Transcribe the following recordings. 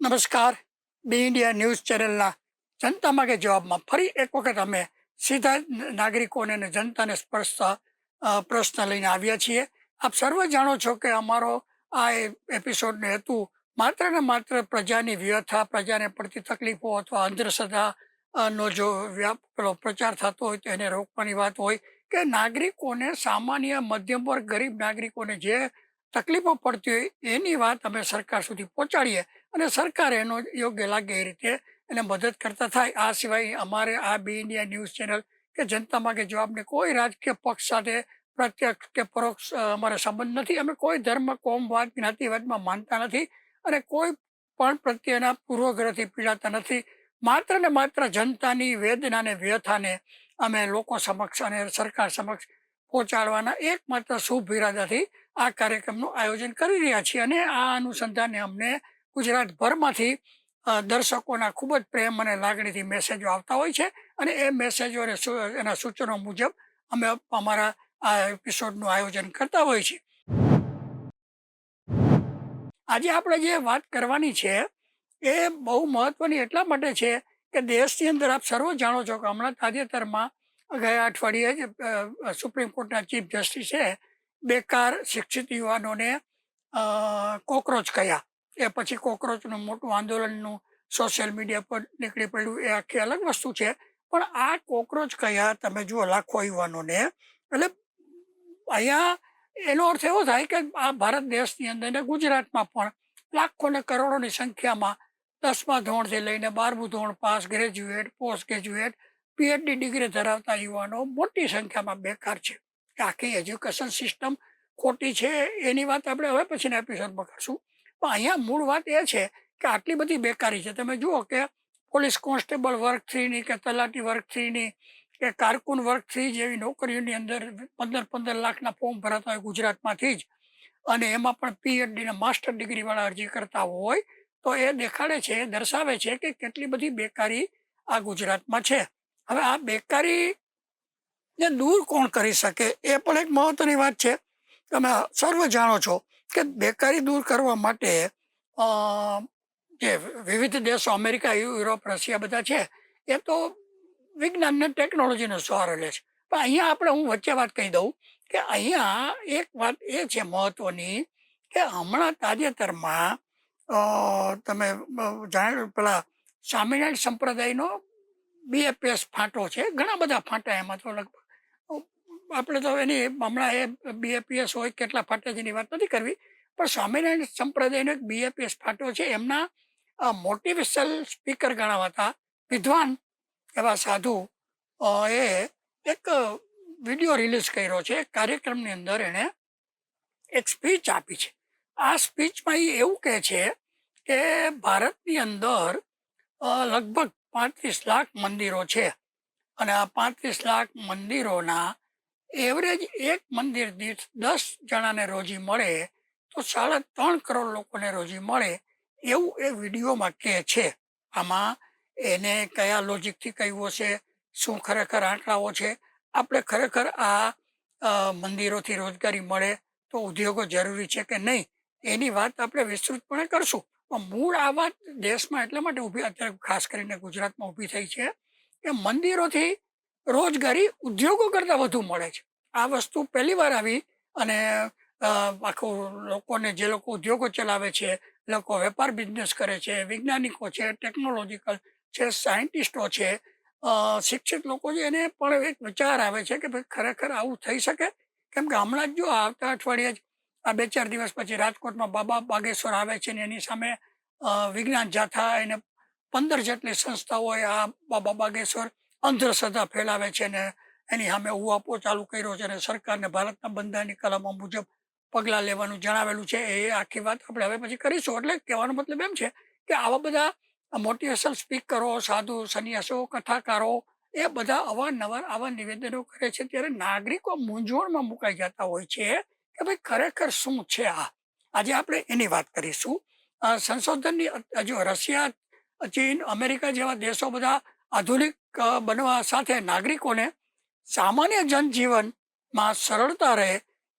નમસ્કાર. બી India news ચેનલના જનતા માગે જવાબમાં ફરી એક વખત અમે સીધા નાગરિકોને અને જનતાને સ્પર્શતા પ્રશ્ન લઈને આવ્યા છીએ. આપ સર્વ જાણો છો કે અમારો આ એપિસોડનો હેતુ માત્ર ને માત્ર પ્રજાની વ્યથા, પ્રજાને પડતી તકલીફો અથવા અંધશ્રદ્ધા નો જો પેલો પ્રચાર થતો હોય તો એને રોકવાની વાત હોય કે નાગરિકોને, સામાન્ય મધ્યમ વર્ગ, ગરીબ નાગરિકોને જે તકલીફો પડતી હોય એની વાત અમે સરકાર સુધી પહોંચાડીએ અને સરકાર એનો યોગ્ય લાગે એ રીતે એને મદદ કરતા થાય. આ સિવાય અમારે આ બી ઇન્ડિયા ન્યૂઝ ચેનલ કે જનતા માગે જવાબને કોઈ રાજકીય પક્ષ સાથે પ્રત્યક્ષ કે પરોક્ષ અમારે સંબંધ નથી. અમે કોઈ ધર્મ, કોમવાદ, જ્ઞાતિવાદમાં માનતા નથી અને કોઈ પણ પ્રત્યેના પૂર્વગ્રહથી પીડાતા નથી. માત્ર ને માત્ર જનતાની વેદના અને વ્યથાને અમે લોકો સમક્ષ અને સરકાર સમક્ષ પહોંચાડવાના એકમાત્ર શુભ ઇરાદાથી આ કાર્યક્રમનું આયોજન કરી રહ્યા છીએ અને આ અનુસંધાને અમને ગુજરાતભરમાંથી દર્શકોના ખૂબ જ પ્રેમ અને લાગણીથી મેસેજો આવતા હોય છે અને એ મેસેજો અને એના સૂચનો મુજબ અમે અમારા આ એપિસોડનું આયોજન કરતા હોય છીએ. આજે આપણે જે વાત કરવાની છે એ બહુ મહત્વની એટલા માટે છે કે દેશની અંદર આપ સર્વ જાણો છો કે હમણાં તાજેતરમાં ગયા અઠવાડિયે જ સુપ્રીમ કોર્ટના ચીફ જસ્ટિસે બેકાર શિક્ષિત યુવાનોને કોકરોચ કહ્યા. એ પછી કોકરોચનું મોટું આંદોલનનું સોશિયલ મીડિયા પર નીકળી પડ્યું, એ આખી અલગ વસ્તુ છે. પણ આ કોકરોચ કહ્યા તમે જુઓ લાખો યુવાનોને, એટલે અહીંયા એનો અર્થ એવો થાય કે આ ભારત દેશની અંદર ને ગુજરાતમાં પણ લાખો ને કરોડોની સંખ્યામાં 10મા ધોરણથી લઈને 12મું ધોરણ pass, graduate, post graduate, PhD degree ધરાવતા યુવાનો મોટી સંખ્યામાં બેકાર છે. આખી એજ્યુકેશન સિસ્ટમ ખોટી છે એની વાત આપણે હવે પછીના એપિસોડમાં કરશું. પણ અહીંયા મૂળ વાત એ છે કે આટલી બધી બેકારી છે. તમે જુઓ કે પોલીસ કોન્સ્ટેબલ વર્ગ 3ની કે તલાટી વર્ગ 3ની કે કારકુન વર્ગ 3 જેવી નોકરીઓની અંદર 15-15 લાખના ફોર્મ ભરાતા હોય ગુજરાતમાંથી જ, અને એમાં પણ પીએચડી ને માસ્ટર ડિગ્રી વાળા અરજી કરતા હોય તો એ દેખાડે છે, દર્શાવે છે કે કેટલી બધી બેકારી આ ગુજરાતમાં છે. હવે આ બેકારી ને દૂર કોણ કરી શકે એ પણ એક મહત્વની વાત છે. તમે સર્વ જાણો છો કે બેકારી દૂર કરવા માટે જે વિવિધ દેશો, અમેરિકા, યુરોપ, રશિયા બધા છે એ તો વિજ્ઞાન ને ટેકનોલોજીનો સહારો લે છે. પણ અહીંયા આપણે, હું વચ્ચે વાત કહી દઉં કે અહીંયા એક વાત એ છે મહત્વની કે હમણાં તાજેતરમાં તમે જાણ્યું પેલા સ્વામિનારાયણ સંપ્રદાયનો બીએપીએસ ફાંટો છે. ઘણા બધા ફાંટા એમાં તો લગભગ આપણે તો એની હમણાં એ બીએપીએસ હોય કેટલા ફાટે છે એની વાત નથી કરવી, પણ સ્વામિનારાયણ સંપ્રદાયનો એક બીએપીએસ ફાટો છે. એમના મોટિવેશનલ સ્પીકર ગણાવાતા વિદ્વાન એવા સાધુ એ એક વિડીયો રિલીઝ કર્યો છે. કાર્યક્રમની અંદર એણે એક સ્પીચ આપી છે. આ સ્પીચમાં એ એવું કહે છે કે ભારતની અંદર લગભગ 35 લાખ મંદિરો છે અને આ 35 લાખ મંદિરોના એવરેજ એક મંદિર દીઠ 10 જણાને રોજી મળે તો 3.5 કરોડ લોકોને રોજી મળે એવું એ વિડીયોમાં કહે છે. આમાં એને કયા લોજિકથી કહ્યું હશે, શું ખરેખર આંકડાઓ છે, આપણે ખરેખર આ મંદિરોથી રોજગારી મળે તો ઉદ્યોગો જરૂરી છે કે નહીં એની વાત આપણે વિસ્તૃતપણે કરશું. પણ મૂળ આ વાત દેશમાં એટલા માટે ઊભી, અત્યારે ખાસ કરીને ગુજરાતમાં ઊભી થઈ છે કે મંદિરોથી રોજગારી ઉદ્યોગો કરતાં વધુ મળે છે. આ વસ્તુ પહેલી વાર આવી અને આખું લોકોને, જે લોકો ઉદ્યોગો ચલાવે છે, લોકો વેપાર બિઝનેસ કરે છે, વૈજ્ઞાનિકો છે, ટેકનોલોજીકલ છે, સાયન્ટિસ્ટો છે, શિક્ષિત લોકો છે, એને પણ એક વિચાર આવે છે કે ભાઈ ખરેખર આવું થઈ શકે. કેમ કે હમણાં જ જો આવતા અઠવાડિયે જ આ 2-4 દિવસ પછી રાજકોટમાં બાબા બાગેશ્વર આવે છે ને એની સામે વિજ્ઞાન જાથા એને 15 જેટલી સંસ્થાઓએ આ બાબા બાગેશ્વર અંધશ્રદ્ધા ફેલાવે છે ને એની સામે ઉહાપો ચાલુ કર્યો છે અને સરકારને ભારતના બંધારણની કલમો મુજબ પગલાં લેવાનું જણાવેલું છે. એ આખી વાત આપણે હવે પછી કરીશું. એટલે કહેવાનો મતલબ એમ છે કે આવા બધા મોટિવેશનલ સ્પીકરો, સાધુ, સંન્યાસો, કથાકારો એ બધા અવારનવાર આવા નિવેદનો કરે છે ત્યારે નાગરિકો મૂંઝવણમાં મુકાઈ જતા હોય છે કે ભાઈ ખરેખર શું છે આ. આજે આપણે એની વાત કરીશું. સંશોધનની, જો રશિયા, ચીન, અમેરિકા જેવા દેશો બધા આધુનિક બનવા સાથે નાગરિકોને સામાન્ય જનજીવનમાં સરળતા રહે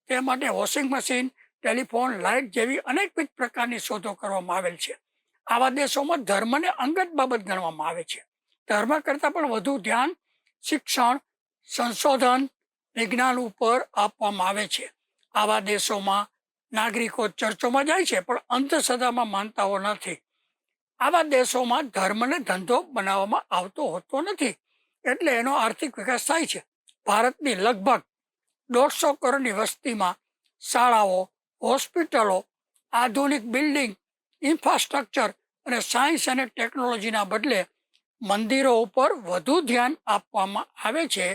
તે માટે વોશિંગ મશીન, ટેલિફોન, લાઇટ જેવી અનેકવિધ પ્રકારની શોધો કરવામાં આવેલ છે. આવા દેશોમાં ધર્મને અંગત બાબત ગણવામાં આવે છે. ધર્મ કરતાં પણ વધુ ધ્યાન શિક્ષણ, સંશોધન, વિજ્ઞાન ઉપર આપવામાં આવે છે. આવા દેશોમાં નાગરિકો ચર્ચોમાં જાય છે પણ અંધશ્રદ્ધામાં માનતાઓ નથી. આવા દેશોમાં ધર્મને ધંધો બનાવવામાં આવતો હોતો નથી, એટલે એનો આર્થિક વિકાસ થાય છે. ભારતની લગભગ 150 કરોડની વસ્તીમાં શાળાઓ, હોસ્પિટલો, આધુનિક બિલ્ડિંગ, ઇન્ફ્રાસ્ટ્રક્ચર અને સાયન્સ અને ટેકનોલોજીના બદલે મંદિરો ઉપર વધુ ધ્યાન આપવામાં આવે છે.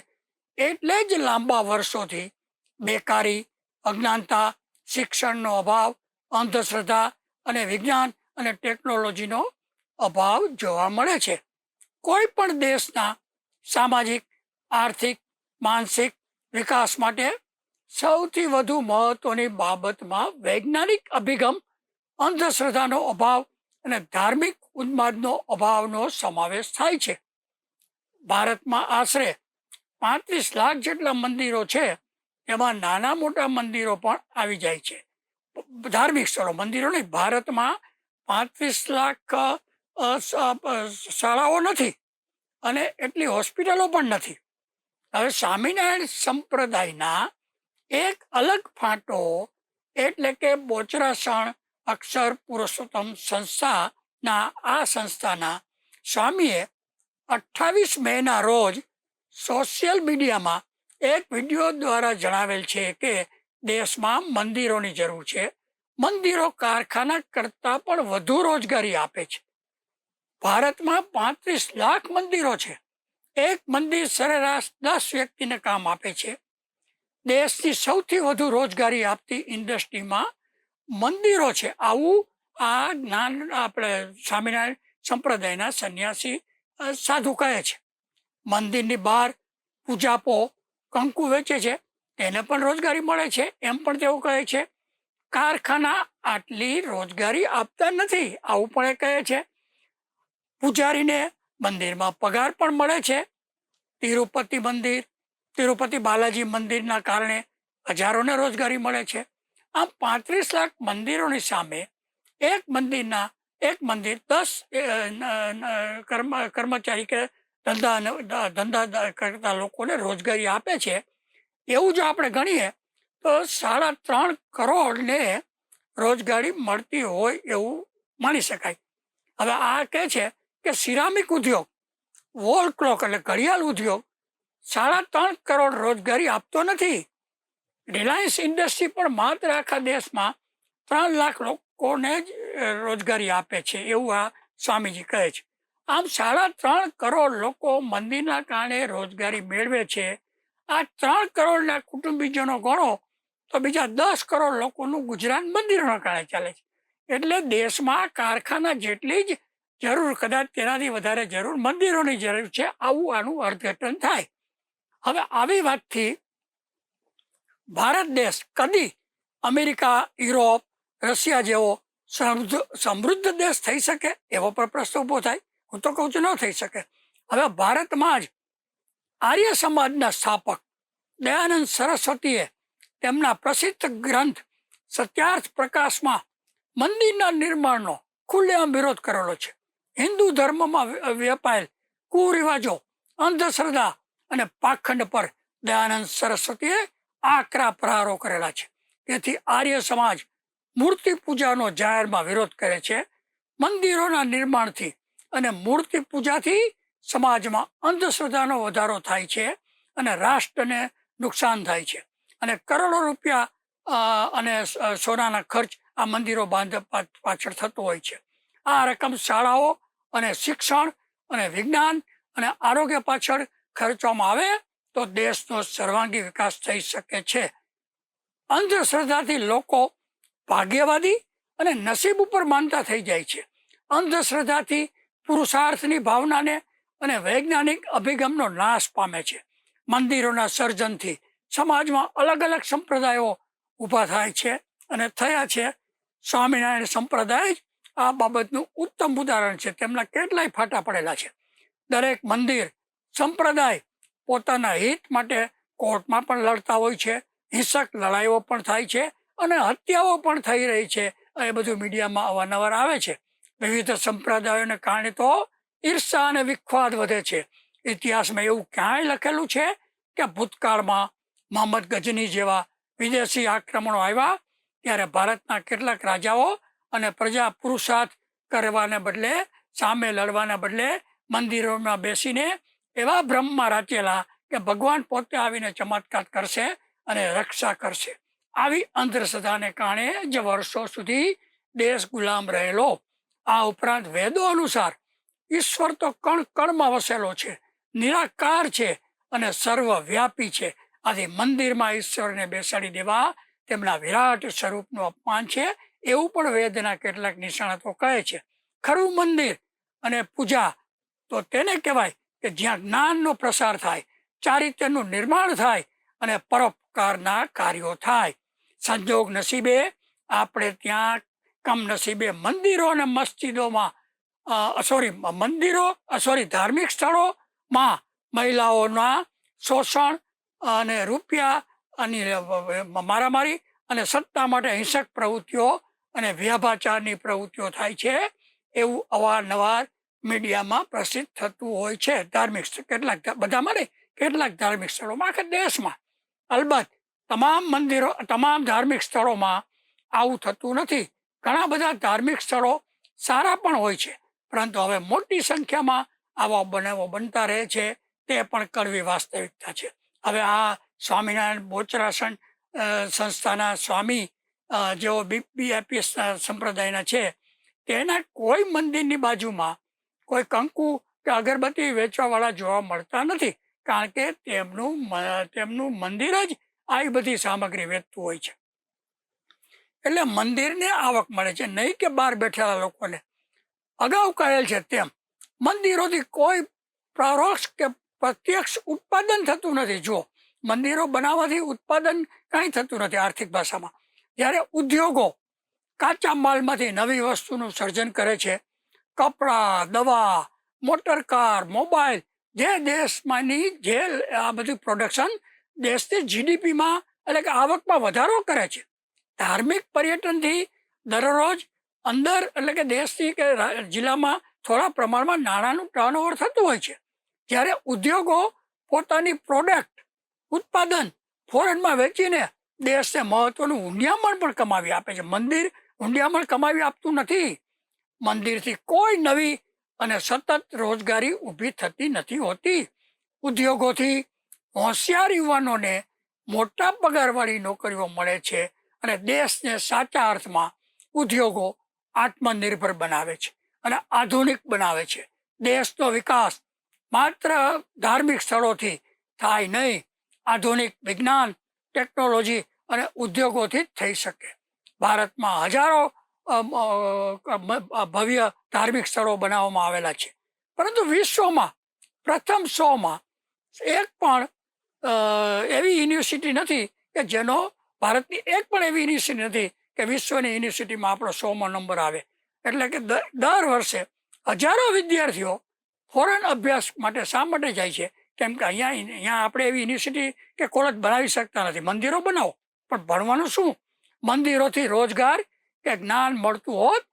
એટલે જ લાંબા વર્ષોથી બેકારી, અજ્ઞાનતા, શિક્ષણનો અભાવ, અંધશ્રદ્ધા અને વિજ્ઞાન અને ટેકનોલોજીનો અભાવ જોવા મળે છે. કોઈ પણ દેશના સામાજિક, આર્થિક, માનસિક વિકાસ માટે સૌથી વધુ મહત્વની બાબતમાં વૈજ્ઞાનિક અભિગમ, અંધશ્રદ્ધાનો અભાવ અને ધાર્મિક ઉન્માદનો અભાવનો સમાવેશ થાય છે. ભારતમાં આશરે 35 લાખ જેટલા મંદિરો છે. એમાં નાના મોટા મંદિરો પણ આવી જાય છે. ધાર્મિક સ્થળો, મંદિરો નહીં. ભારતમાં 35 લાખ શાળાઓ નથી અને એટલી હોસ્પિટલો પણ નથી. હવે સ્વામિનારાયણ સંપ્રદાયના એક અલગ ફાંટો એટલે કે બોચરાસણ અક્ષર પુરુષોત્તમ સંસ્થાના સ્વામીએ 28 મેના રોજ સોશિયલ મીડિયામાં એક વિડીયો દ્વારા જણાવેલ છે કે દેશમાં મંદિરોની જરૂર છે. મંદિરો કારખાના કરતાં પણ વધુ રોજગારી આપે છે. ભારતમાં 35 લાખ મંદિરો છે. એક મંદિર સરેરાશ 10 વ્યક્તિને કામ આપે છે. દેશની સૌથી વધુ રોજગારી આપતી ઇન્ડસ્ટ્રીમાં મંદિરો છે. આવું આ જ્ઞાન આપણે સ્વામિનારાયણ સંપ્રદાયના સંન્યાસી સાધુ કહે છે. મંદિરની બહાર પૂજાપો, કંકુ વેચે છે, તેને પણ રોજગારી મળે છે એમ પણ તેઓ કહે છે. કારખાના આટલી રોજગારી આપતા નથી આવું પણ એ કહે છે. પૂજારીને મંદિરમાં પગાર પણ મળે છે. તિરુપતિ બાલાજી મંદિરના કારણે હજારોને રોજગારી મળે છે. આમ 35 લાખ મંદિરોની સામે એક મંદિર 10 કર્મચારી કે ધંધા કરતા લોકોને રોજગારી આપે છે. એવું જો આપણે ગણીએ તો 3.5 કરોડને રોજગારી મળતી હોય એવું માની શકાય. હવે આ કહે છે કે સિરામિક ઉદ્યોગ, વોલ ક્લોક એટલે ઘડિયાળ ઉદ્યોગ 3.5 કરોડ રોજગારી આપતો નથી. રિલાયન્સ ઇન્ડસ્ટ્રી પણ માત્ર આખા દેશમાં 3 લાખ લોકોને જ રોજગારી આપે છે એવું આ સ્વામીજી કહે છે. આમ 3.5 કરોડ લોકો મંદિરના કારણે રોજગારી મેળવે છે. આ 3 કરોડના કુટુંબીજનો ગણો તો બીજા 10 કરોડ લોકોનું ગુજરાન મંદિરોના કારણે ચાલે છે. એટલે દેશમાં કારખાના જેટલી જ જરૂર, કદાચ તેનાથી વધારે જરૂર મંદિરોની જરૂર છે. આવું આનું અર્થઘટન થાય. હવે આવી વાતથી ભારત દેશ કદી અમેરિકા, યુરોપ, રશિયા જેવો સમૃદ્ધ દેશ થઈ શકે એવો પણ પ્રશ્ન ઊભો થાય. હું તો કહું છું ન થઈ શકે. હવે ભારતમાં જ આર્ય સમાજના સ્થાપક દયાનંદ સરસ્વતીએ તેમના પ્રસિદ્ધ ગ્રંથ સત્યાર્થ પ્રકાશમાં મંદિરના નિર્માણનો ખુલ્લેઆમ વિરોધ કરેલો છે. હિન્દુ ધર્મમાં વ્યાપાયેલ કુરિવાજો, અંધશ્રદ્ધા અને પાખંડ પર દયાનંદ સરસ્વતીએ આકરા પ્રહારો કરેલા છે. તેથી આર્ય સમાજ મૂર્તિ પૂજાનો જાહેરમાં વિરોધ કરે છે. મંદિરોના નિર્માણથી અને મૂર્તિ પૂજાથી સમાજમાં અંધશ્રદ્ધાનો વધારો થાય છે અને રાષ્ટ્રને નુકસાન થાય છે. અને કરોડો રૂપિયા અને સોનાના ખર્ચ આ મંદિરો બાંધવા પાછળ થતો હોય છે. આ રકમ શાળાઓ અને શિક્ષણ અને વિજ્ઞાન અને આરોગ્ય પાછળ ખર્ચવામાં આવે તો દેશનો સર્વાંગી વિકાસ થઈ શકે છે. અંધશ્રદ્ધાથી લોકો ભાગ્યવાદી અને નસીબ ઉપર માનતા થઈ જાય છે. અંધશ્રદ્ધાથી પુરુષાર્થની ભાવનાને અને વૈજ્ઞાનિક અભિગમનો નાશ પામે છે. મંદિરોના સર્જનથી સમાજમાં અલગ અલગ સંપ્રદાયો ઊભા થાય છે અને થયા છે. સ્વામિનારાયણ સંપ્રદાય જ આ બાબતનું ઉત્તમ ઉદાહરણ છે. તેમના કેટલાય ફાટા પડેલા છે. દરેક મંદિર સંપ્રદાય પોતાના હિત માટે કોર્ટમાં પણ લડતા હોય છે. હિંસક લડાઈઓ પણ થાય છે અને હત્યાઓ પણ થઈ રહી છે. એ બધું મીડિયામાં અવારનવાર આવે છે. વિવિધ સંપ્રદાયોને કારણે તો ઈર્ષા અને વિખવાદ વધે છે. ઇતિહાસમાં એવું ક્યાંય લખેલું છે કે ભૂતકાળમાં મોહમ્મદ ગજની જેવા વિદેશી આક્રમણો આવ્યા ત્યારે ભારતના કેટલાક રાજાઓ અને પ્રજા પુરુષાર્થ કરવાને બદલે, સામે લડવાના બદલે મંદિરોમાં બેસીને એવા ભ્રમમાં રાચેલા કે ભગવાન પોતે આવીને ચમત્કાર કરશે અને રક્ષા કરશે. આવી અંધશ્રદ્ધાને કારણે જે વર્ષો સુધી દેશ ગુલામ રહેલો. આ ઉપરાંત વેદો અનુસાર ઈશ્વર તો કણ કણમાં વસેલો છે, નિરાકાર છે અને સર્વવ્યાપી છે. આથી મંદિરમાં ઈશ્વરને બેસાડી દેવા તેમના વિરાટ સ્વરૂપનું અપમાન છે, એવું પણ વેદના કેટલાક નિષ્ણાતો કહે છે. ખરું મંદિર અને પૂજા તો તેને કહેવાય કે જ્યાં જ્ઞાનનો પ્રસાર થાય, ચારિત્ર્યનું નિર્માણ થાય અને પરોપકારના કાર્યો થાય. સંજોગ નસીબે આપણે ત્યાં કમનસીબે મંદિરો અને મસ્જિદોમાં ધાર્મિક સ્થળોમાં મહિલાઓના શોષણ અને રૂપિયા અને મારામારી અને સત્તા માટે હિંસક પ્રવૃત્તિઓ અને વ્યભિચારની પ્રવૃત્તિઓ થાય છે, એવું અવારનવાર મીડિયામાં પ્રસિદ્ધ થતું હોય છે. ધાર્મિક કેટલાક, બધામાં નહીં, કેટલાક ધાર્મિક સ્થળોમાં, આખા દેશમાં. અલબત્ત તમામ ધાર્મિક સ્થળોમાં આવું થતું નથી. ઘણા બધા ધાર્મિક સ્થળો સારા પણ હોય છે, પરંતુ હવે મોટી સંખ્યામાં આવા બનાવો બનતા રહે છે, તે પણ કડવી વાસ્તવિકતા છે. હવે આ સ્વામિનારાયણ બોચરાસન સંસ્થાના સ્વામી જેઓ બીએપીએસ સંપ્રદાયના છે, તેના કોઈ મંદિરની બાજુમાં કોઈ કંકુ કે અગરબત્તી વેચવાવાળા જોવા મળતા નથી, કારણ કે તેમનું મંદિર જ આવી બધી સામગ્રી વેચતું હોય છે. એટલે મંદિરને આવક મળે છે, નહીં કે બહાર બેઠેલા લોકોને. અગાઉ કહેલ છે તેમ મંદિરોથી કોઈ પરોક્ષ કે પ્રત્યક્ષ ઉત્પાદન થતું નથી. જો મંદિરો બનાવવાથી ઉત્પાદન કંઈ થતું નથી આર્થિક ભાષામાં. જ્યારે ઉદ્યોગો કાચા માલમાંથી નવી વસ્તુનું સર્જન કરે છે, કપડાં, દવા, મોટરકાર, મોબાઈલ, જે દેશમાંની જે આ બધી પ્રોડક્શન દેશની જીડીપીમાં એટલે કે આવકમાં વધારો કરે છે. ધાર્મિક પર્યટનથી દરરોજ અંદર એટલે કે દેશથી કે જિલ્લામાં થોડા પ્રમાણમાં નાણાંનું ટર્નઓવર થતું હોય છે. જ્યારે ઉદ્યોગો પોતાની પ્રોડક્ટ ઉત્પાદન ફોરેનમાં વેચીને દેશને મહત્વનું ઊંડિયામણ પણ કમાવી આપે છે. મંદિર ઊંડિયામણ કમાવી આપતું નથી. મંદિરથી કોઈ નવી અને સતત રોજગારી ઊભી થતી નથી હોતી. ઉદ્યોગોથી હોશિયાર યુવાનોને મોટા પગારવાળી નોકરીઓ મળે છે અને દેશને સાચા અર્થમાં ઉદ્યોગો આત્મનિર્ભર બનાવે છે અને આધુનિક બનાવે છે. દેશનો વિકાસ માત્ર ધાર્મિક સ્થળોથી થાય નહીં, આધુનિક વિજ્ઞાન, ટેકનોલોજી અને ઉદ્યોગોથી જ થઈ શકે. ભારતમાં હજારો ભવ્ય ધાર્મિક સ્થળો બનાવવામાં આવેલા છે, પરંતુ વિશ્વમાં પ્રથમ 100માં એક પણ એવી યુનિવર્સિટી નથી કે જેનો, ભારતની એક પણ એવી યુનિવર્સિટી નથી કે વિશ્વની યુનિવર્સિટીમાં આપણો 100મો નંબર આવે. એટલે કે દર વર્ષે હજારો વિદ્યાર્થીઓ ફોરેન અભ્યાસ માટે શા માટે જાય છે? કેમ કે અહીંયા આપણે એવી યુનિવર્સિટી કે કોલેજ બનાવી શકતા નથી. મંદિરો બનાવો, પણ ભણવાનું શું? મંદિરોથી રોજગાર કે જ્ઞાન મળતું હોત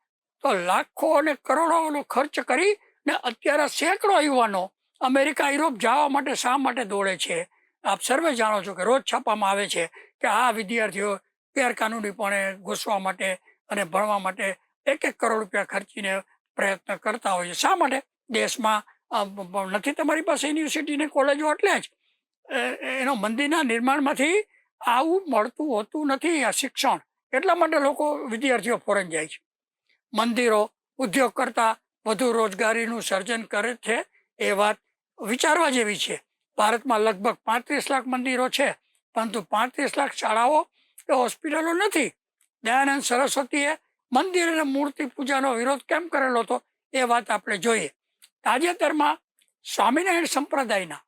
તો લાખો અને કરોડોનો ખર્ચ કરી ને અત્યારે સેંકડો યુવાનો અમેરિકા, યુરોપ જવા માટે શા માટે દોડે છે? આપ સર્વે જાણો છો કે રોજ છાપવામાં આવે છે કે આ વિદ્યાર્થીઓ ગેરકાનૂનીપણે ઘૂસવા માટે અને ભણવા માટે 1-1 કરોડ રૂપિયા ખર્ચીને પ્રયત્ન કરતા હોય છે. શા માટે? દેશમાં નથી તમારી પાસે યુનિવર્સિટી ને કોલેજો, એટલે જ એનો મંદિરના નિર્માણમાંથી આવું મળતું હોતું નથી આ શિક્ષણ. એટલા માટે લોકો, વિદ્યાર્થીઓ ફોરેન જાય છે. મંદિરો ઉદ્યોગ કરતાં વધુ રોજગારીનું સર્જન કરે છે, એ વાત વિચારવા જેવી છે. ભારતમાં લગભગ 35 લાખ મંદિરો છે, પરંતુ 35 લાખ શાળાઓ કે હોસ્પિટલો નથી. દયાનંદ સરસ્વતીએ મંદિર અને મૂર્તિ પૂજાનો વિરોધ કેમ કરેલો હતો એ વાત આપણે જોઈએ. તાજેતરમાં સ્વામિનારાયણ સંપ્રદાયના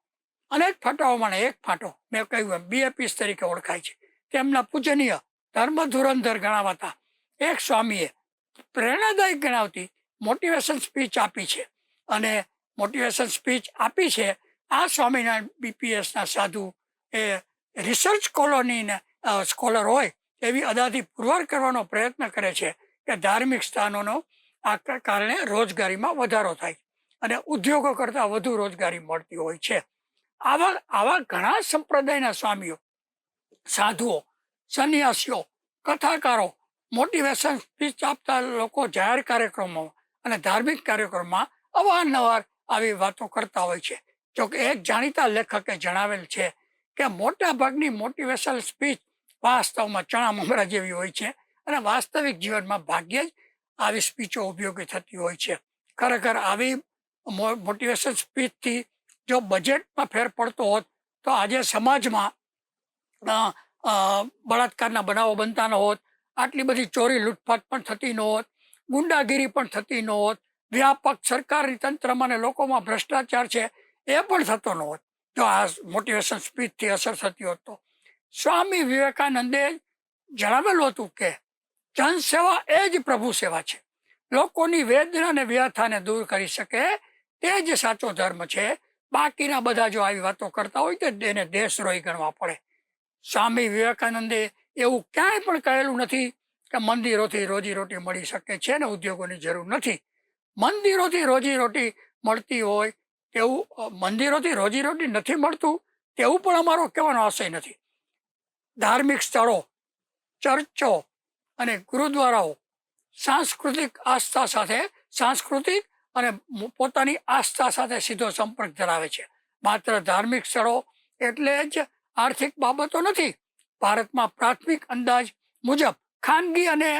અનેક ફાટાઓમાં એક ફાટો મેં કહ્યું એમ બીએપીએસ તરીકે ઓળખાય છે, તેમના પૂજનીય ધર્મ ધુરંધર ગણાવાતા એક સ્વામીએ પ્રેરણાદાયક ગણાવતી મોટિવેશન સ્પીચ આપી છે. અને મોટિવેશન સ્પીચ આપી છે આ સ્વામિનારાયણ બીપીએસના સાધુ એ રિસર્ચ સ્કોલર હોય એવી અદાથી પુરવાર કરવાનો પ્રયત્ન કરે છે કે ધાર્મિક સ્થાનોનો આ કારણે રોજગારીમાં વધારો થાય અને ઉદ્યોગો કરતાં વધુ રોજગારી મળતી હોય છે. આવા આવા ઘણા સંપ્રદાયના સ્વામીઓ, સાધુઓ, સંન્યાસીઓ, કથાકારો, મોટિવેશન સ્પીચ આપતા લોકો જાહેર કાર્યક્રમો અને ધાર્મિક કાર્યક્રમમાં અવારનવાર આવી વાતો કરતા હોય છે. જોકે એક જાણીતા લેખકે જણાવેલ છે કે મોટા ભાગની મોટિવેશનલ સ્પીચ વાસ્તવમાં ચણા મમરા જેવી હોય છે અને વાસ્તવિક જીવનમાં ભાગ્યે જ આવી સ્પીચો ઉપયોગી થતી હોય છે. ખરેખર આવી મોટિવેશન સ્પીચથી જો બજેટમાં ફેર પડતો હોત તો આજે સમાજમાં બળાત્કારના બનાવો બનતા ન હોત, આટલી બધી ચોરી લૂંટફાટ પણ થતી ન હોત, ગુંડાગીરી પણ થતી ન હોત, વ્યાપક સરકારી તંત્રમાં અને લોકોમાં ભ્રષ્ટાચાર છે એ પણ થતો ન હોત જો આ મોટિવેશન સ્પીચથી અસર થતી હોત તો. સ્વામી વિવેકાનંદે જણાવેલું હતું કે જનસેવા એ જ પ્રભુ સેવા છે. લોકોની વેદના અને વ્યથાને દૂર કરી શકે તે જ સાચો ધર્મ છે. બાકીના બધા જો આવી વાતો કરતા હોય તો એને દેશદ્રોહી ગણવા પડે. સ્વામી વિવેકાનંદે એવું ક્યાંય પણ કહેલું નથી કે મંદિરોથી રોજીરોટી મળી શકે છે ને ઉદ્યોગોની જરૂર નથી. મંદિરોથી રોજીરોટી મળતી હોય તેવું, મંદિરોથી રોજીરોટી નથી મળતું તેવું પણ અમારો કહેવાનો આશય નથી. ધાર્મિક સ્થળો, ચર્ચો અને ગુરુદ્વારાઓ સાંસ્કૃતિક આસ્થા સાથે, સાંસ્કૃતિક અને પોતાની આસ્થા સાથે સીધો સંપર્ક ધરાવે છે. માત્ર ધાર્મિક સ્થળો એટલે જ આર્થિક બાબતો નથી. ભારતમાં પ્રાથમિક અંદાજ મુજબ ખાનગી અને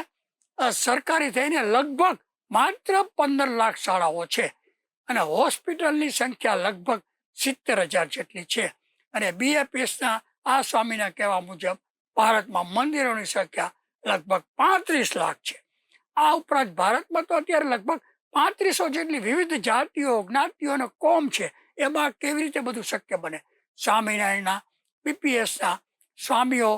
સરકારી થઈને લગભગ માત્ર 15 લાખ શાળાઓ છે અને હોસ્પિટલની સંખ્યા લગભગ 70,000 જેટલી છે. અને BAPSના આ સ્વામીના કહેવા મુજબ ભારતમાં મંદિરોની સંખ્યા લગભગ 35 લાખ છે. આ ઉપરાંત ભારતમાં તો અત્યારે લગભગ 3500 જેટલી વિવિધ જાતિઓ, જ્ઞાતિઓ અને કોમ છે. એમાં કેવી રીતે બધું શક્ય બને? સ્વામિનારાયણના, BPSના સ્વામીઓ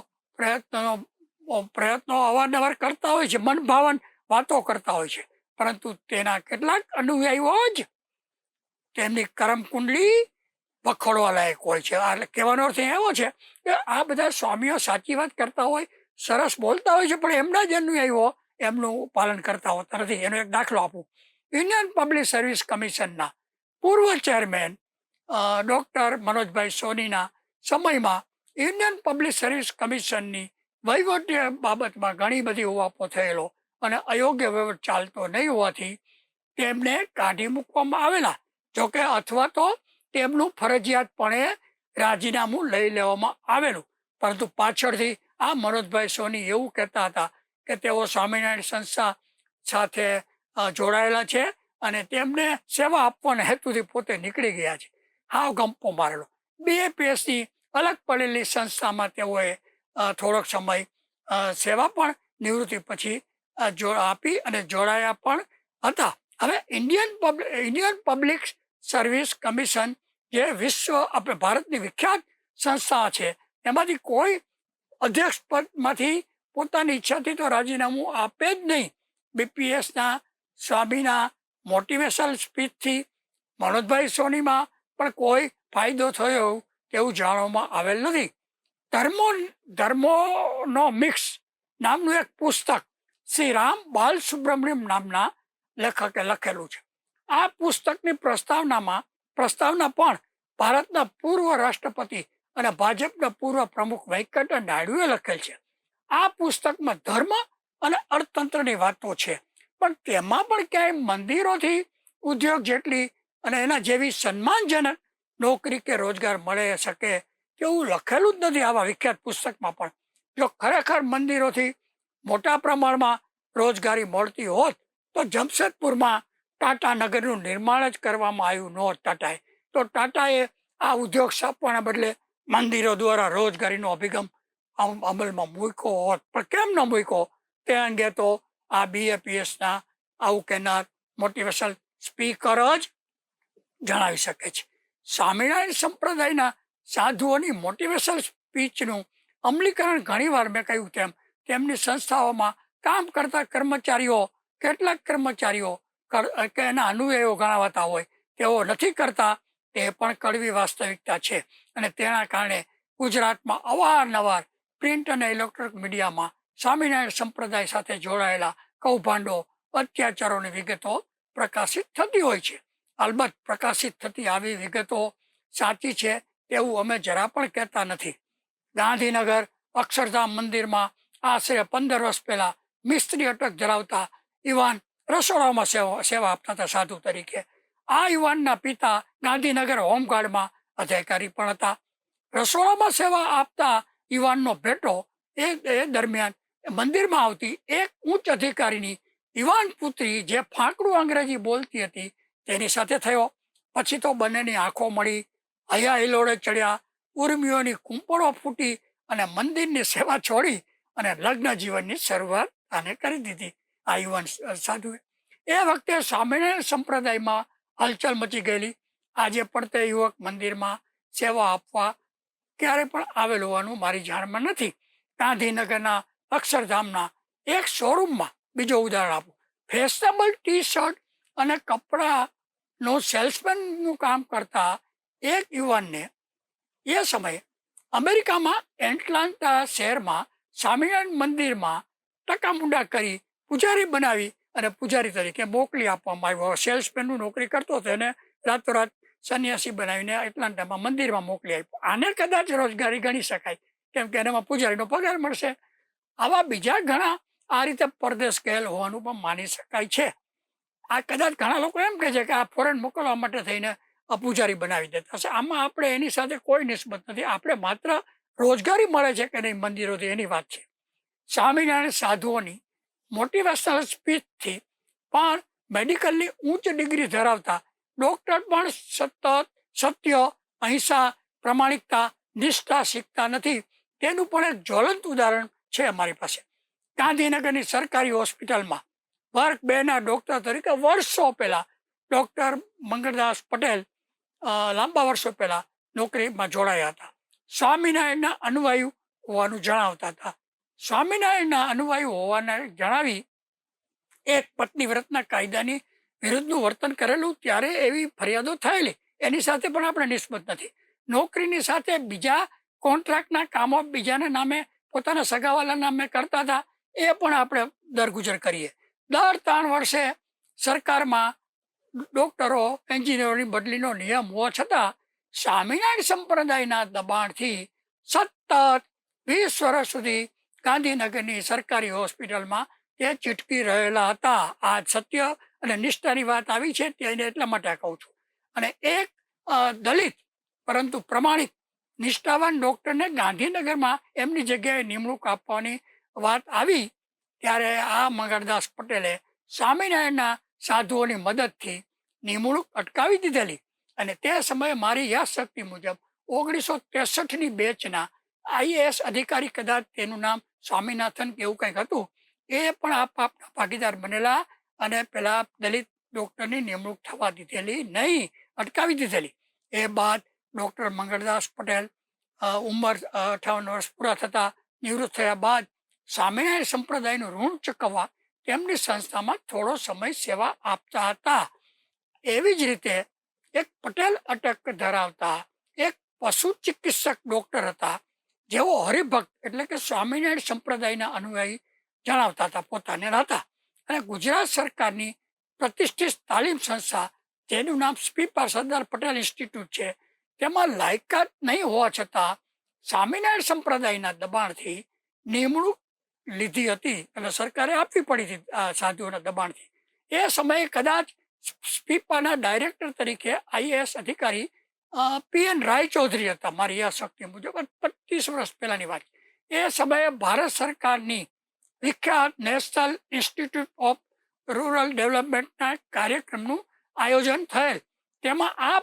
પ્રયત્નો અવારનવાર કરતા હોય છે, મનભાવન વાતો કરતા હોય છે, પરંતુ તેના કેટલાક અનુયાયીઓ જ તેમની કરમ કુંડલી વખોડવા લાયક હોય છે. એટલે કહેવાનો અર્થ એવો છે કે આ બધા સ્વામીઓ સાચી વાત કરતા હોય, સરસ બોલતા હોય છે, પણ એમના જ અનુયાયીઓ એમનું પાલન કરતા હોતા નથી. એનો એક દાખલો આપું. ઇન્ડિયન પબ્લિક સર્વિસ કમિશનના પૂર્વ ચેરમેન ડૉક્ટર મનોજભાઈ સોનીના સમયમાં ઇન્ડિયન પબ્લિક સર્વિસ કમિશનની વહીવટી બાબતમાં ઘણી બધી ઉવાપો થયેલો અને અયોગ્ય વહીવટ ચાલતો નહીં હોવાથી તેમને કાઢી મૂકવામાં આવેલા. જોકે અથવા તો તેમનું ફરજિયાતપણે રાજીનામું લઈ લેવામાં આવેલું, પરંતુ પાછળથી આ મનોજભાઈ સોની એવું કહેતા હતા કે તેઓ સ્વામિનારાયણ સંસ્થા સાથે જોડાયેલા છે અને તેમને સેવા આપવાના હેતુથી પોતે નીકળી ગયા છે. હાવ ગંપો મારેલો. BAPSની અલગ પડેલી સંસ્થામાં તેઓએ થોડોક સમય સેવા પણ નિવૃત્તિ પછી આપી અને જોડાયા પણ હતા. હવે ઇન્ડિયન પબ્લિક સર્વિસ કમિશન જે વિશ્વ આપણે ભારતની વિખ્યાત સંસ્થા છે, એમાંથી કોઈ અધ્યક્ષ પદમાંથી પોતાની ઈચ્છાથી તો રાજીનામું આપે જ નહીં. BPSના સ્વામીના મોટિવેશનલ સ્પીચથી મનોજભાઈ સોનીમાં પણ કોઈ ફાયદો થયો તેવું જાણવામાં આવેલ નથી. ધર્મોનો મિક્સ નામનું એક પુસ્તક શ્રી રામ બાલસુબ્રમણ્યમ નામના લેખકે લખેલું છે. આ પુસ્તકની પ્રસ્તાવના પણ ભારતના પૂર્વ રાષ્ટ્રપતિ અને ભાજપના પૂર્વ પ્રમુખ વેંકૈયા નાયડુએ લખેલ છે. આ પુસ્તકમાં ધર્મ અને અર્થતંત્રની વાતો છે, પણ તેમાં પણ ક્યાંય મંદિરોથી ઉદ્યોગ જેટલી અને એના જેવી સન્માનજનક નોકરી કે રોજગાર મળે શકે તેવું લખેલું જ નથી આવા વિખ્યાત પુસ્તકમાં પણ. જો ખરેખર મંદિરોથી મોટા પ્રમાણમાં રોજગારી મળતી હોત તો જમશેદપુરમાં ટાટા નગરનું નિર્માણ જ કરવામાં આવ્યું ન હોત ટાટાએ. તો ટાટાએ આ ઉદ્યોગ સ્થાપવાના બદલે મંદિરો દ્વારા રોજગારીનો અભિગમ અમલમાં મૂક્યો હોત, પણ કેમ ન મૂક્યો તે અંગે તો આ BAPSના આવું કહેનાર મોટિવેશનલ સ્પીકર જ જણાવી શકે છે. સ્વામિનારાયણ સંપ્રદાયના સાધુઓની મોટિવેશનલ સ્પીચનું અમલીકરણ ઘણીવાર મેં કહ્યું તેમ તેમની સંસ્થાઓમાં કામ કરતા કર્મચારીઓ, કેટલાક કર્મચારીઓ કે એના અનુયાયીઓ ગણાવાતા હોય તેઓ નથી કરતા, તે પણ કડવી વાસ્તવિકતા છે. અને તેના કારણે ગુજરાતમાં અવારનવાર પ્રિન્ટ અને ઇલેક્ટ્રોનિક મીડિયામાં સ્વામિનારાયણ સંપ્રદાય સાથે જોડાયેલા કૌભાંડો અત્યાચારોની વિગતો પ્રકાશિત થતી હોય છે. અલબત્ત પ્રકાશિત થતી આવી વિગતો સાચી છે એવું અમે જરા પણ કહેતા નથી. ગાંધીનગર અક્ષરધામ મંદિરમાં આશરે 15 વર્ષ પહેલા મિસ્ત્રી અટક ધરાવતા યુવાન રસોડામાં સેવા આપતા હતા સાધુ તરીકે. આ યુવાનના પિતા ગાંધીનગર હોમગાર્ડમાં અધિકારી પણ હતા. રસોડામાં સેવા આપતા યુવાનનો ભેટો એ દરમિયાન મંદિરમાં આવતી એક ઉચ્ચ અધિકારીની યુવાન પુત્રી જે ફાંકડું અંગ્રેજી બોલતી હતી તેની સાથે થયો. પછી તો બંનેની આંખો મળી, હૈયા હિલોડે ચડ્યા, ઉર્મિઓની કૂંપળો ફૂટી અને મંદિરની સેવા છોડી અને લગ્ન જીવનની શરૂઆત આને કરી દીધી આ યુવાન સાધુએ. એ વખતે સ્વામિનારાયણ સંપ્રદાયમાં હલચલ મચી ગયેલી. આજે પણ તે યુવક મંદિરમાં સેવા આપવા ક્યારે પણ આવેલ હોવાનું મારી જાણમાં નથી. ગાંધીનગરના અક્ષરધામના એક શોરૂમમાં બીજો ઉદાહરણ આપું. ફેશનેબલ ટી શર્ટ અને કપડાનું સેલ્સમેનનું કામ કરતા એક યુવાનને એ સમયે અમેરિકામાં એટલાન્ટા શહેરમાં સ્વામિનારાયણ મંદિરમાં ટકામુંડા કરી પૂજારી બનાવી અને પૂજારી તરીકે મોકલી આપવામાં આવ્યો. સેલ્સમેનનું નોકરી કરતો હતો એને રાતોરાત સંન્યાસી બનાવીને એટલાન્ટામાં મંદિરમાં મોકલી આપ્યો. આને કદાચ રોજગારી ગણી શકાય, કેમ કે એનામાં પૂજારીનો પગાર મળશે. આવા બીજા ઘણા આ રીતે પરદેશ ગયેલ હોવાનું પણ માની શકાય છે. આ કદાચ ઘણા લોકો એમ કહે છે કે આ ફોરેન મોકલવા માટે થઈને પૂજારી બનાવી દેતા હશે. આમાં આપણે એની સાથે કોઈ નિસ્બત નથી. આપણે માત્ર રોજગારી મળે છે કે નહીં મંદિરોથી એની વાત છે. સ્વામિનારાયણ સાધુઓની મોટિવેશનલ સ્પીચથી પણ મેડિકલની ઉચ્ચ ડિગ્રી ધરાવતા ડૉક્ટર પણ સતત સત્ય, અહિંસા, પ્રમાણિકતા, નિષ્ઠા શીખતા નથી. તેનું પણ એક જ્વલંત ઉદાહરણ છે અમારી પાસે. ગાંધીનગરની સરકારી હોસ્પિટલમાં વર્ગ 2ના ડૉક્ટર તરીકે વર્ષો પહેલાં ડૉક્ટર મંગળદાસ પટેલ લાંબા વર્ષો પહેલાં નોકરીમાં જોડાયા હતા. સ્વામિનારાયણના અનુયાયી હોવાનું જણાવતા હતા. સ્વામિનારાયણના અનુયાયી હોવાના જણાવી એક પત્નીવ્રતના કાયદાની વિરુદ્ધનું વર્તન કરેલું ત્યારે એવી ફરિયાદો થયેલી. એની સાથે પણ આપણે નિસ્બત નથી. નોકરીની સાથે બીજા કોન્ટ્રાક્ટના કામો બીજાના નામે પોતાના સગાવાલા નામે કરતા હતા એ પણ આપણે દરગુજર કરીએ. દર 3 વર્ષે સરકારમાં ડૉક્ટરો, એન્જિનિયરોની બદલીનો નિયમ હોવા છતાં સ્વામિનારાયણ સંપ્રદાયના દબાણથી સતત 20 વર્ષ સુધી ગાંધીનગરની સરકારી હોસ્પિટલમાં તે ચીટકી રહેલા હતા. આ સત્ય અને નિષ્ઠાની વાત આવી છે તેને એટલા માટે કહું છું. અને એક દલિત પરંતુ પ્રમાણિક નિષ્ઠાવાન ડૉક્ટરને ગાંધીનગરમાં એમની જગ્યાએ નિમણૂક આપવાની વાત આવી ત્યારે આ મંગળદાસ પટેલે સ્વામિનારાયણના સાધુઓની મદદથી નિમણૂક અટકાવી દીધેલી. અને તે સમયે મારી યાદશક્તિ મુજબ 1963ની બેચના IAS અધિકારી, કદાચ તેનું નામ સ્વામિનાથન કે એવું કંઈક હતું, એ પણ આપના ભાગીદાર બનેલા અને પેલા દલિત ડૉક્ટરની નિમણૂક થવા દીધેલી નહીં, અટકાવી દીધેલી. એ બાદ ડૉક્ટર મંગળદાસ પટેલ ઉંમર 58 વર્ષ પૂરા થતાં નિવૃત્ત થયા બાદ સ્વામિનારાયણ સંપ્રદાયનું ઋણ ચૂકવવા તેમની સંસ્થામાં થોડો સમય સેવા આપતા હતા. એવી જ રીતે એક પટેલ અટક ધરાવતા એક પશુ ચિકિત્સક ડૉક્ટર હતા, જેઓ હરિભક્ત એટલે કે સ્વામિનારાયણ સંપ્રદાયના અનુયાયી જણાવતા હતા પોતાને હતા. અને ગુજરાત સરકારની પ્રતિષ્ઠિત તાલીમ સંસ્થા જેનું નામ સ્પીપા સરદાર પટેલ ઇન્સ્ટિટ્યૂટ છે, તેમાં લાયકાત નહીં હોવા છતાં સ્વામિનારાયણ સંપ્રદાયના દબાણથી નિમણૂક લીધી હતી અને સરકારે આપવી પડી હતી સાધુઓના દબાણથી. એ સમયે કદાચ સ્પીપાના ડાયરેક્ટર તરીકે IAS અધિકારી PN રાયચૌધરી હતા મારી યાદશક્તિ મુજબ. 25 વર્ષ પહેલાની વાત. એ સમયે ભારત સરકારની વિખ્યાત નેશનલ ઇન્સ્ટિટ્યૂટ ઓફ રૂરલ ડેવલપમેન્ટના કાર્યક્રમનું આયોજન થયેલ. તેમાં આ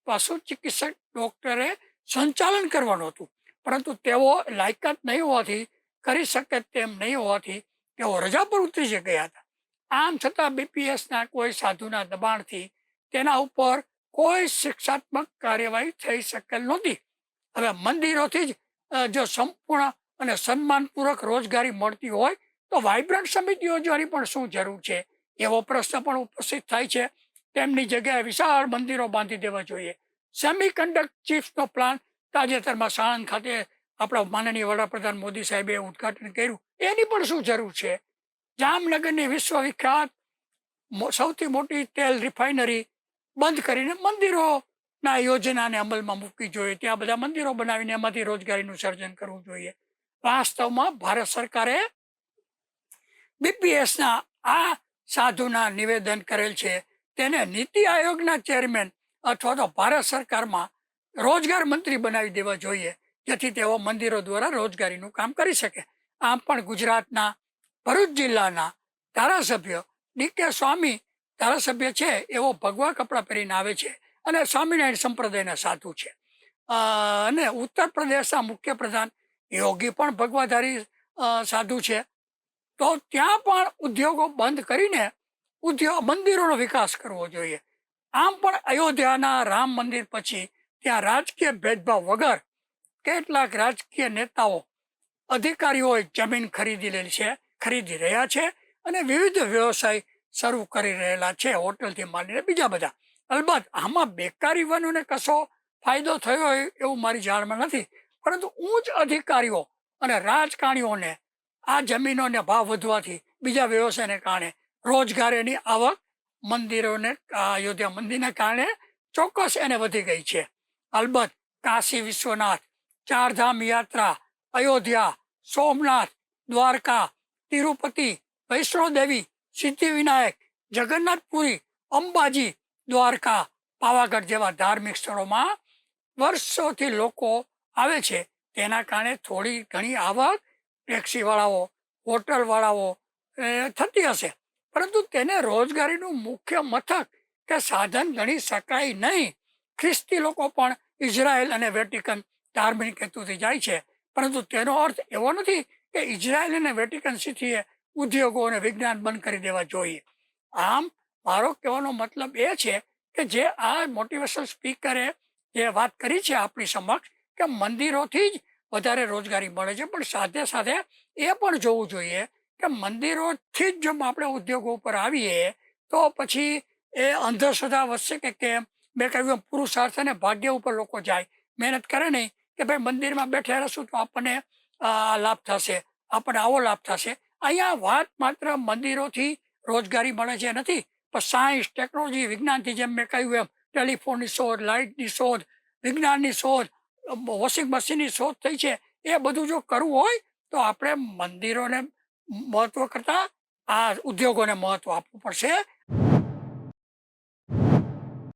પશુ ચિકિત્સક ડૉક્ટરે સંચાલન કરવાનું હતું, પરંતુ તેઓ લાયકાત નહીં હોવાથી, કરી શકે તેમ નહીં હોવાથી તેઓ રજા પર ઉતરી ગયા હતા. આમ છતાં BPSના કોઈ સાધુના દબાણથી તેના ઉપર કોઈ શિક્ષાત્મક કાર્યવાહી થઈ શકેલ નહોતી. હવે મંદિરોથી જ જો સંપૂર્ણ અને સન્માનપૂર્વક રોજગારી મળતી હોય તો વાઇબ્રન્ટ સમિતિ યોજવાની પણ શું જરૂર છે, એવો પ્રશ્ન પણ ઉપસ્થિત થાય છે. તેમની જગ્યાએ વિશાળ મંદિરો બાંધી દેવા જોઈએ. સેમિકન્ડક્ટર ચિપ્સનો પ્લાન તાજેતરમાં સાણંદ ખાતે આપણા માનનીય વડાપ્રધાન મોદી સાહેબે ઉદ્ઘાટન કર્યું, એની પણ શું જરૂર છે? જામનગરની વિશ્વવિખ્યાત સૌથી મોટી તેલ રિફાઇનરી બંધ કરીને મંદિરોના યોજનાને અમલમાં મૂકવી જોઈએ. ત્યાં બધા મંદિરો બનાવીને એમાંથી રોજગારીનું સર્જન કરવું જોઈએ. વાસ્તવમાં ભારત સરકારે બીપીએસના આ સાધુના નિવેદન કરેલ છે તેને નીતિ આયોગના ચેરમેન અથવા તો ભારત સરકારમાં રોજગાર મંત્રી બનાવી દેવા જોઈએ, જેથી તેઓ મંદિરો દ્વારા રોજગારીનું કામ કરી શકે. આમ પણ ગુજરાતના ભરૂચ જિલ્લાના ધારાસભ્ય ડી.કે. સ્વામી ધારાસભ્ય છે એવો ભગવા કપડાં પહેરીને આવે છે અને સ્વામિનારાયણ સંપ્રદાયના સાધુ છે. અને ઉત્તર પ્રદેશના મુખ્ય પ્રધાન યોગી પણ ભગવાધારી સાધુ છે. તો ત્યાં પણ ઉદ્યોગો બંધ કરીને મંદિરોનો વિકાસ કરવો જોઈએ. આમ પણ અયોધ્યાના રામ મંદિર પછી ત્યાં રાજકીય ભેદભાવ વગર કેટલાક રાજકીય નેતાઓ અધિકારીઓએ જમીન ખરીદી રહ્યા છે અને વિવિધ વ્યવસાય શરૂ કરી રહેલા છે, હોટલથી માંડીને બીજા બધા. અલબત્ત આમાં બેકારી યુવાનોને કશો ફાયદો થયો હોય એવું મારી જાણમાં નથી, પરંતુ ઉચ્ચ અધિકારીઓ અને રાજકારણીઓને આ જમીનોને ભાવ વધવાથી બીજા વ્યવસાયને કારણે રોજગારીની આવક મંદિરોને અયોધ્યા મંદિરને કારણે ચોક્કસ એને વધી ગઈ છે. અલબત્ત કાશી વિશ્વનાથ, ચારધામ યાત્રા, અયોધ્યા, સોમનાથ, દ્વારકા, તિરુપતિ, વૈષ્ણોદેવી, સિદ્ધિવિનાયક, જગન્નાથપુરી, અંબાજી, દ્વારકા, પાવાગઢ જેવા ધાર્મિક સ્થળોમાં વર્ષોથી લોકો આવે છે. તેના કારણે થોડી ઘણી આવક ટેક્સીવાળાઓ, હોટલવાળાઓ થતી હશે, પરંતુ તેને રોજગારીનું મુખ્ય મથક કે સાધન ગણી શકાય નહીં. ખ્રિસ્તી લોકો પણ ઇઝરાયલ અને વેટિકન ધાર્મિક હેતુથી જાય છે, પરંતુ તેનો અર્થ એવો નથી કે ઇઝરાયલ અને વેટિકન સિટીએ ઉદ્યોગો અને વિજ્ઞાન બંધ કરી દેવા જોઈએ. આમ મારો કહેવાનો મતલબ એ છે કે જે આ મોટિવેશનલ સ્પીકરે જે વાત કરી છે આપણી સમક્ષ કે મંદિરોથી જ વધારે રોજગારી મળે છે, પણ સાથે સાથે એ પણ જોવું જોઈએ કે મંદિરોથી જ જો આપણે ઉદ્યોગો ઉપર આવીએ તો પછી એ અંધશ્રદ્ધા વધશે કે કેમ. મેં કહ્યું પુરુષાર્થ અને ભાગ્ય ઉપર લોકો જાય, મહેનત કરે નહીં કે ભાઈ મંદિરમાં બેઠા રહીશું તો આપણને આ લાભ થશે, આપણને આવો લાભ થશે. અહીંયા વાત માત્ર મંદિરોથી રોજગારી મળે છે નથી, પણ સાયન્સ, ટેકનોલોજી, વિજ્ઞાનથી જેમ મેં કહ્યું એમ ટેલિફોનની શોધ, લાઇટની શોધ, વિજ્ઞાનની શોધ, વોશિંગ મશીનની શોધ થઈ છે. એ બધું જો કરવું હોય તો આપણે મંદિરોને મહત્વ કરતા આ ઉદ્યોગોને મહત્વ આપવું પડશે.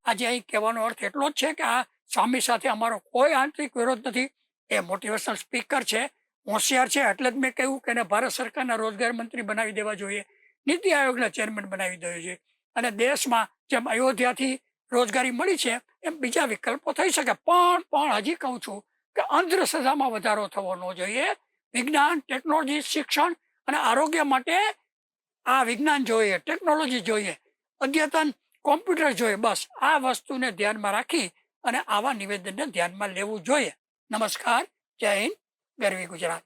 આજે અહીં કહેવાનો અર્થ એટલો જ છે કે આ સ્વામી સાથે અમારો કોઈ આંતરિક વિરોધ નથી. એ મોટિવેશનલ સ્પીકર છે, હોશિયાર છે, એટલે જ મેં કહ્યું કે એને ભારત સરકારના રોજગાર મંત્રી બનાવી દેવા જોઈએ, નીતિ આયોગના ચેરમેન બનાવી દેવા જોઈએ. અને દેશમાં જેમ અયોધ્યાથી રોજગારી મળી છે એમ બીજા વિકલ્પો થઈ શકે. પણ હજી કહું છું કે અંધશ્રદ્ધામાં વધારો થવો ન જોઈએ. વિજ્ઞાન, ટેકનોલોજી, શિક્ષણ અને આરોગ્ય માટે આ વિજ્ઞાન જોઈએ, ટેકનોલોજી જોઈએ, અદ્યતન કોમ્પ્યુટર જોઈએ. બસ આ વસ્તુને ધ્યાનમાં રાખી અને આવા નિવેદનને ધ્યાનમાં લેવું જોઈએ. નમસ્કાર, જય હિન્દ, ગરવી ગુજરાત.